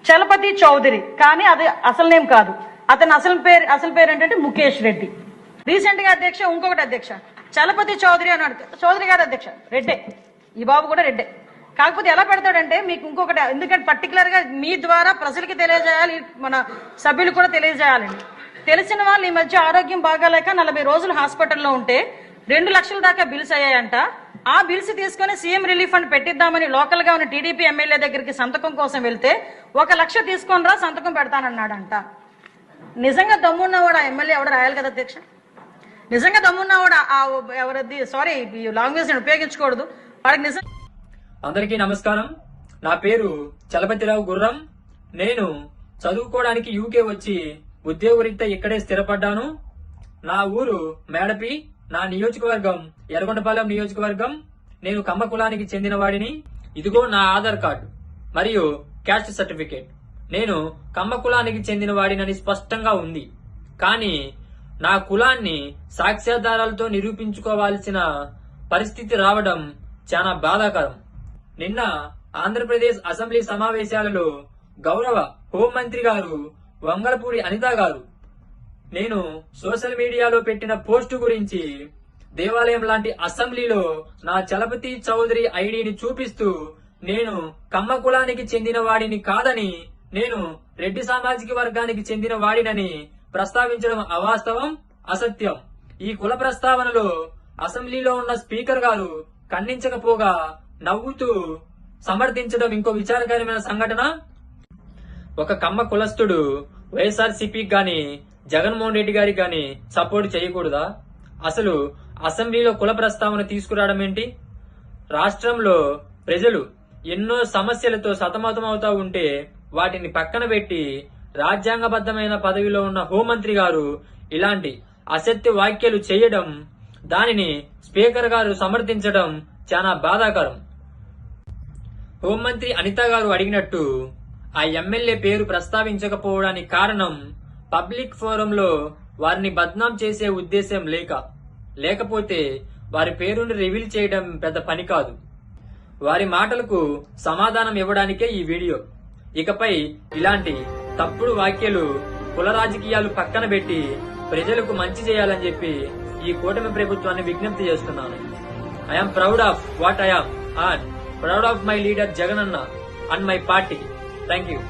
చలపతి చౌదరి, కానీ అది అసలు నేమ్ కాదు. అతని అసలు పేరు ఏంటంటే ముఖేష్ రెడ్డి. రీసెంట్ గా అధ్యక్ష ఇంకొకటి అధ్యక్ష చలపతి చౌదరి అన్నాడు. చౌదరి గారు అధ్యక్ష రెడ్డే, ఈ బాబు కూడా రెడ్డే. కాకపోతే ఎలా పెడతాడంటే మీకు ఇంకొకటి, ఎందుకంటే పర్టికులర్ గా మీ ద్వారా ప్రజలకి తెలియజేయాలి, మన సభ్యులు కూడా తెలియజేయాలండి. తెలిసిన వాళ్ళు ఈ మధ్య ఆరోగ్యం బాగాలేక 40 రోజులు హాస్పిటల్లో ఉంటే 2 లక్షల దాకా బిల్స్ అయ్యాయంట. ఆ బిల్స్ తీసుకుని సీఎం రిలీఫ్ ఫండ్ పెట్టిద్దామని లోకల్ గా ఉన్న టీడీపీ ఎమ్మెల్యే దగ్గరికి సంతకం కోసం వెళ్తే 1 లక్ష తీసుకొని రా సంతకం పెడతానన్నాడంట. నిజంగా దమ్మున్నవాడు ఆ ఎమ్మెల్యే ఎవడు రాయాలి కదా అధ్యక్ష. నిజంగా దమ్మున్నవాడు ఎవరది, సారీ లాంగ్వేజ్ నేను ఉపయోగించకూడదు, వాడికి నిజం. అందరికీ నమస్కారం. నా పేరు చలపతిరావు గుర్రం. నేను చదువుకోవడానికి యూకే వచ్చి ఉద్యోగరీత్యా ఇక్కడే స్థిరపడ్డాను. నా ఊరు మేడపి, నా నియోజకవర్గం ఎర్రగొండపాలెం నియోజకవర్గం. నేను కమ్మ కులానికి చెందిన వాడిని. ఇదిగో నా ఆధార్ కార్డు మరియు క్యాస్ట్ సర్టిఫికేట్. నేను కమ్మ కులానికి చెందిన వాడినని స్పష్టంగా ఉంది. కానీ నా కులాన్ని సాక్ష్యాధారాలతో నిరూపించుకోవాల్సిన పరిస్థితి రావడం చాలా బాధాకరం. నిన్న ఆంధ్రప్రదేశ్ అసెంబ్లీ సమావేశాలలో గౌరవ హోంమంత్రి గారు వంగలపూడి అనిత గారు నేను సోషల్ మీడియాలో పెట్టిన పోస్టు గురించి దేవాలయం లాంటి అసెంబ్లీలో నా చలపతి చౌదరి ఐడిని చూపిస్తూ నేను కమ్మ కులానికి చెందిన వాడిని కాదని, నేను రెడ్డి సామాజిక వర్గానికి చెందిన వాడినని ప్రస్తావించడం అవాస్తవం, అసత్యం. ఈ కుల ప్రస్తావనలో అసెంబ్లీలో ఉన్న స్పీకర్ గారు ఖండించకపోగా నవ్వుతూ సమర్థించడం ఇంకో విచారకరమైన సంఘటన. ఒక కమ్మ కులస్తుడు వైఎస్ఆర్సీపీకి గాని జగన్మోహన్ రెడ్డి గారికి గాని సపోర్ట్ చేయకూడదా? అసలు అసెంబ్లీలో కుల ప్రస్తావన తీసుకురావడం ఏంటి? రాష్ట్రంలో ప్రజలు ఎన్నో సమస్యలతో సతమతమవుతా ఉంటే వాటిని పక్కన పెట్టి రాజ్యాంగబద్ధమైన పదవిలో ఉన్న హోంమంత్రి గారు ఇలాంటి అసత్య వ్యాఖ్యలు చేయడం, దానిని స్పీకర్ గారు సమర్థించడం చాలా బాధాకరం. హోంమంత్రి అనిత గారు అడిగినట్టు ఆ ఎమ్మెల్యే పేరు ప్రస్తావించకపోవడానికి కారణం పబ్లిక్ ఫోరంలో వారిని బద్నాం చేసే ఉద్దేశం లేకపోతే వారి పేరును రివీల్ చేయడం పెద్ద పని కాదు. వారి మాటలకు సమాధానం ఇవ్వడానికే ఈ వీడియో. ఇకపై ఇలాంటి తప్పుడు వ్యాఖ్యలు, కుల రాజకీయాలు పక్కన పెట్టి ప్రజలకు మంచి చేయాలని చెప్పి ఈ కూటమి ప్రభుత్వాన్ని విజ్ఞప్తి చేస్తున్నాను. I'm proud of what I'm and proud of my leader Jagananna and my party. Thank you.